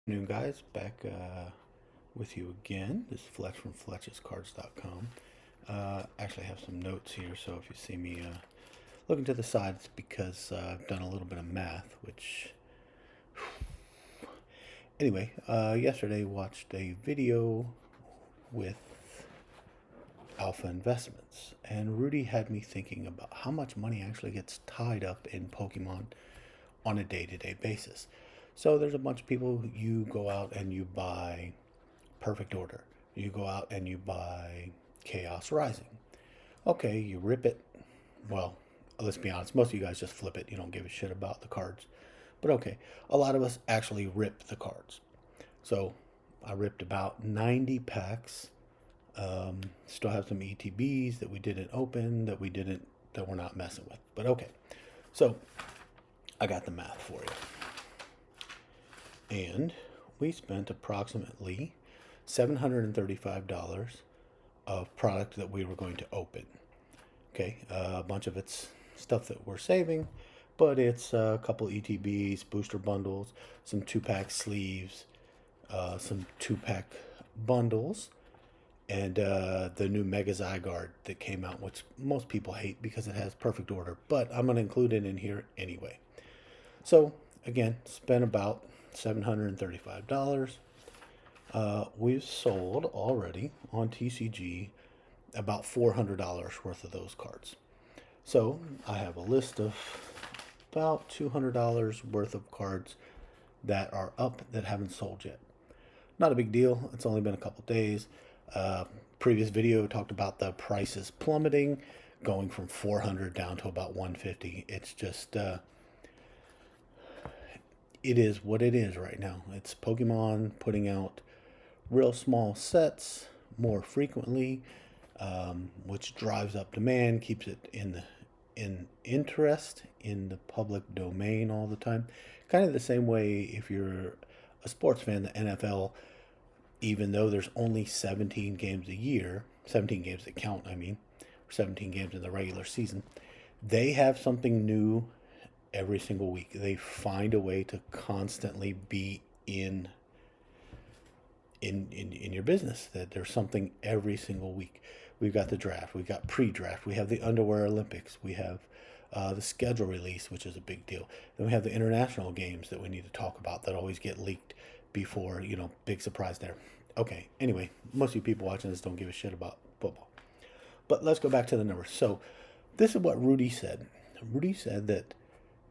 New guys, back with you again. This is Fletch from FletchesCards.com. Actually, I have some notes here, so if you see me looking to the side, it's because I've done a little bit of math. Which, anyway, yesterday watched a video with Alpha Investments, and Rudy had me thinking about how much money actually gets tied up in Pokemon on a day-to-day basis. So there's a bunch of people. You go out and you buy Perfect Order. You go out and you buy Chaos Rising. Okay, you rip it. Well, let's be honest, most of you guys just flip it. You don't give a shit about the cards. But okay, a lot of us actually rip the cards. So I ripped about 90 packs. Still have some ETBs that we didn't open, that we're not messing with. But okay, so I got the math for you. And we spent approximately $735 of product that we were going to open. Okay, a bunch of it's stuff that we're saving, but it's a couple ETBs, booster bundles, some 2-pack sleeves, some 2-pack bundles, and the new Mega Zygarde that came out, which most people hate because it has Perfect Order, but I'm going to include it in here anyway. So, again, spent about $735. We've sold already on TCG about $400 worth of those cards. So I have a list of about $200 worth of cards that are up that haven't sold yet. Not a big deal. It's only been a couple days. Previous video talked about the prices plummeting, going from 400 down to about 150. It's just it is what it is right now. It's Pokemon putting out real small sets more frequently, which drives up demand, keeps it in interest in the public domain all the time. Kind of the same way if you're a sports fan, the NFL, even though there's only 17 games a year, 17 games that count, I mean, 17 games in the regular season, they have something new every single week. They find a way to constantly be in your business, that there's something every single week. We've got the draft, we've got pre-draft, we have the underwear Olympics, we have the schedule release, which is a big deal. Then we have the international games that we need to talk about that always get leaked before, big surprise there. Okay, anyway, most of you people watching this don't give a shit about football. But let's go back to the numbers. So this is what Rudy said. Rudy said that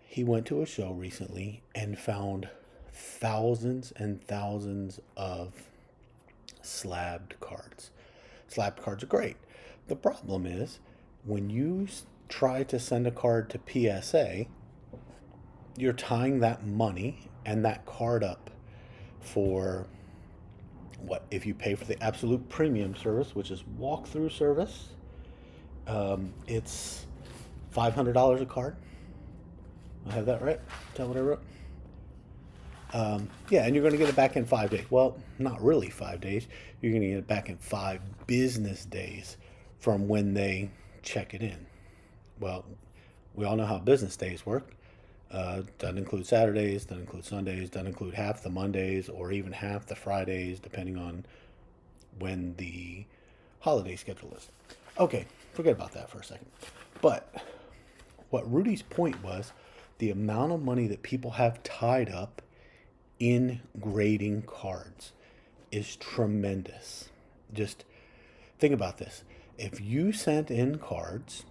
he went to a show recently and found thousands and thousands of slabbed cards. Slabbed cards are great. The problem is when you try to send a card to PSA, you're tying that money and that card up for what? If you pay for the absolute premium service, which is walkthrough service, it's $500 a card. I have that right? Is that what I wrote? Yeah, and you're going to get it back in 5 days. Well, not really 5 days. You're going to get it back in 5 business days from when they check it in. Well, we all know how business days work. Doesn't include Saturdays, doesn't include Sundays, doesn't include half the Mondays or even half the Fridays, depending on when the holiday schedule is. Okay, forget about that for a second. But what Rudy's point was, the amount of money that people have tied up in grading cards is tremendous. Just think about this. If you sent in cards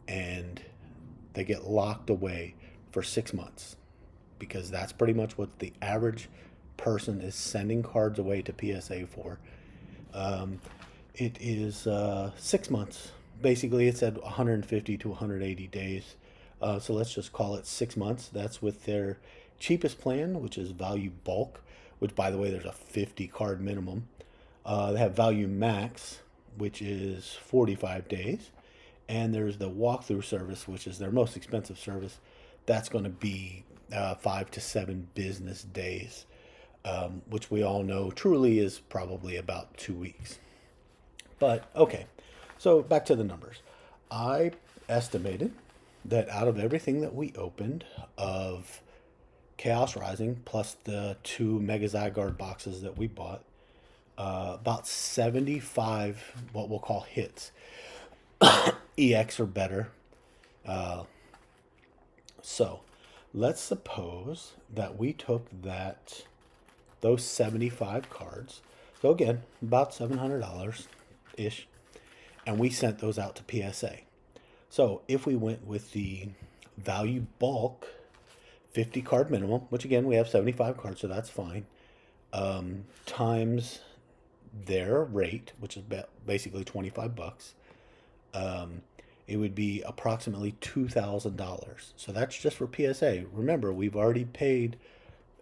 and they get locked away for 6 months, because that's pretty much what the average person is sending cards away to PSA for, it is 6 months. Basically, it said 150 to 180 days. So let's just call it 6 months. That's with their cheapest plan, which is Value Bulk, which, by the way, there's a 50 card minimum. They have Value Max, which is 45 days. And there's the walkthrough service, which is their most expensive service. That's going to be 5 to 7 business days, which we all know truly is probably about 2 weeks. But, okay, so back to the numbers. I estimated that out of everything that we opened of Chaos Rising plus the two Mega Zygarde boxes that we bought, about 75 what we'll call hits, EX or better. So let's suppose that we took those 75 cards. So again, about $700 ish, and we sent those out to PSA. So if we went with the value bulk 50 card minimum, which again we have 75 cards, so that's fine, times their rate, which is basically 25 bucks, it would be approximately $2,000. So that's just for PSA. Remember, we've already paid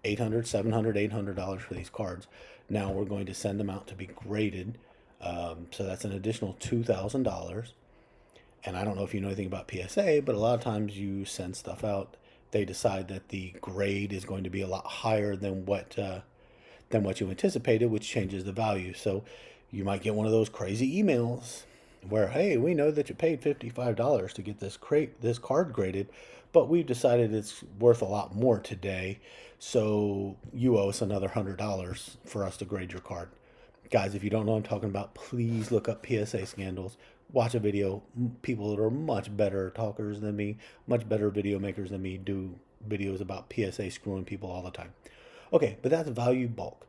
$800, $700, $800 for these cards. Now we're going to send them out to be graded. So that's an additional $2,000. And I don't know if you know anything about PSA, but a lot of times you send stuff out, they decide that the grade is going to be a lot higher than what you anticipated, which changes the value. So you might get one of those crazy emails where, hey, we know that you paid $55 to get this card graded, but we've decided it's worth a lot more today, so you owe us another $100 for us to grade your card. Guys, if you don't know what I'm talking about, please look up PSA scandals. Watch a video. People that are much better talkers than me, much better video makers than me, do videos about PSA screwing people all the time. Okay, but that's value bulk.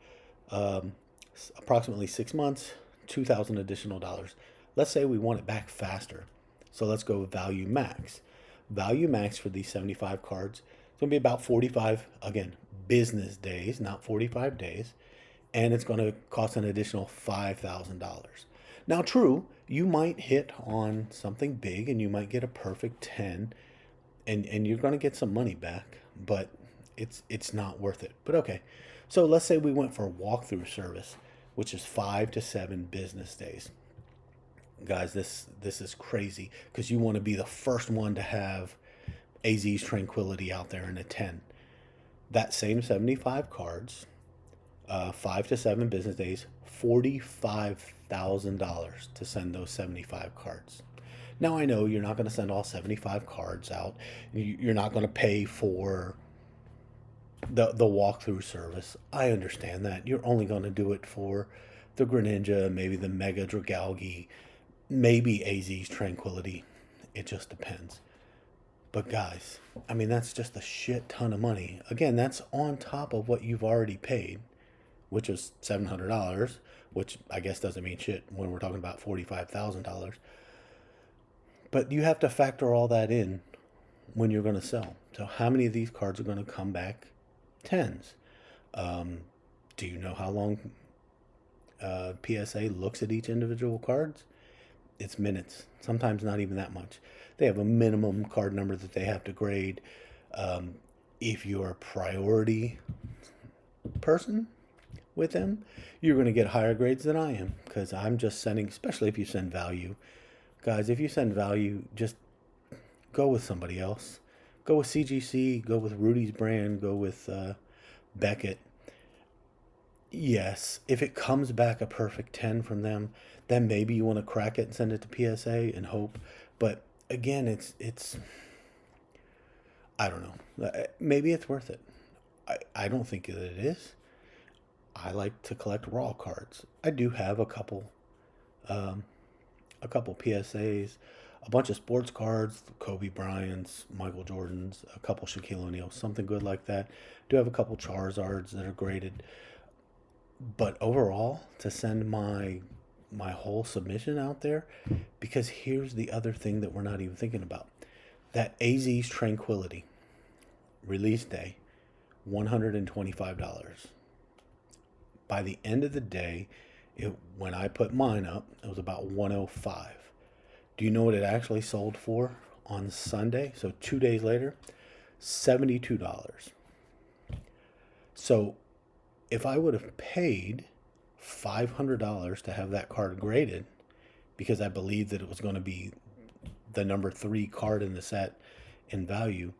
Approximately 6 months, $2,000 additional dollars. Let's say we want it back faster. So let's go value max. Value max for these 75 cards is going to be about 45, again, business days, not 45 days. And it's going to cost an additional $5,000. Now, true, you might hit on something big and you might get a perfect 10 and you're going to get some money back, but it's not worth it. But okay, so let's say we went for a walkthrough service, which is 5 to 7 business days. Guys, this is crazy because you want to be the first one to have AZ's Tranquility out there in a 10. That same 75 cards, 5 to 7 business days, $45,000 to send those 75 cards. Now I know you're not going to send all 75 cards out. You're not going to pay for the walkthrough service. I understand that. You're only going to do it for the Greninja, maybe the Mega Dragalge, maybe AZ's Tranquility. It just depends. But guys, I mean, that's just a shit ton of money. Again, that's on top of what you've already paid, which is $700, which I guess doesn't mean shit when we're talking about $45,000. But you have to factor all that in when you're going to sell. So how many of these cards are going to come back 10s? Do you know how long PSA looks at each individual cards? It's minutes, sometimes not even that much. They have a minimum card number that they have to grade. If you're a priority person with them, you're going to get higher grades than I am because I'm just sending, especially if you send value. Guys, if you send value, just go with somebody else. Go with CGC, go with Rudy's brand, go with Beckett. Yes, if it comes back a perfect 10 from them, then maybe you want to crack it and send it to PSA and hope. But again, it's I don't know. Maybe it's worth it. I don't think that it is. I like to collect raw cards. I do have a couple PSAs, a bunch of sports cards, Kobe Bryant's, Michael Jordan's, a couple Shaquille O'Neal, something good like that. Do have a couple Charizards that are graded. But overall, to send my whole submission out there, because here's the other thing that we're not even thinking about. That AZ's Tranquility release day, $125. By the end of the day, when I put mine up, it was about $105. Do you know what it actually sold for on Sunday? So 2 days later, $72. So if I would have paid $500 to have that card graded because I believed that it was going to be the number 3 card in the set in value,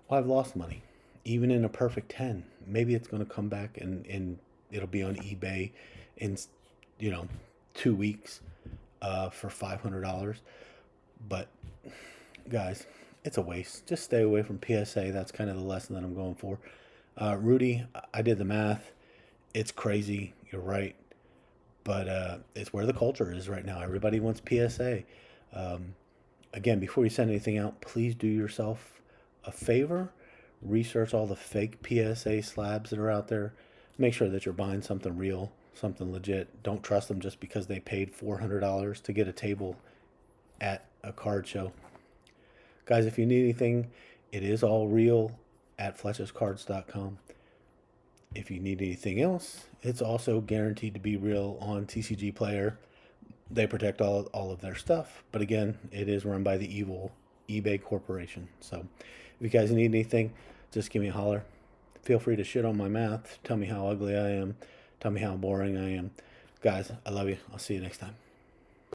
well, I've lost money. Even in a perfect 10, maybe it's going to come back and it'll be on eBay in 2 weeks for $500. But guys, it's a waste. Just stay away from PSA. That's kind of the lesson that I'm going for. Rudy, I did the math. It's crazy. You're right. But it's where the culture is right now. Everybody wants PSA. Um, Again, before you send anything out, please do yourself a favor. Research all the fake PSA slabs that are out there. Make sure that you're buying something real, something legit. Don't trust them just because they paid $400 to get a table at a card show. Guys, if you need anything, it is all real at fletchescards.com. If you need anything else, it's also guaranteed to be real on TCG Player. They protect all of their stuff, but again, it is run by the evil eBay corporation. So if you guys need anything, just give me a holler. Feel free to shit on my math. Tell me how ugly I am. Tell me how boring I am. Guys, I love you. I'll see you next time.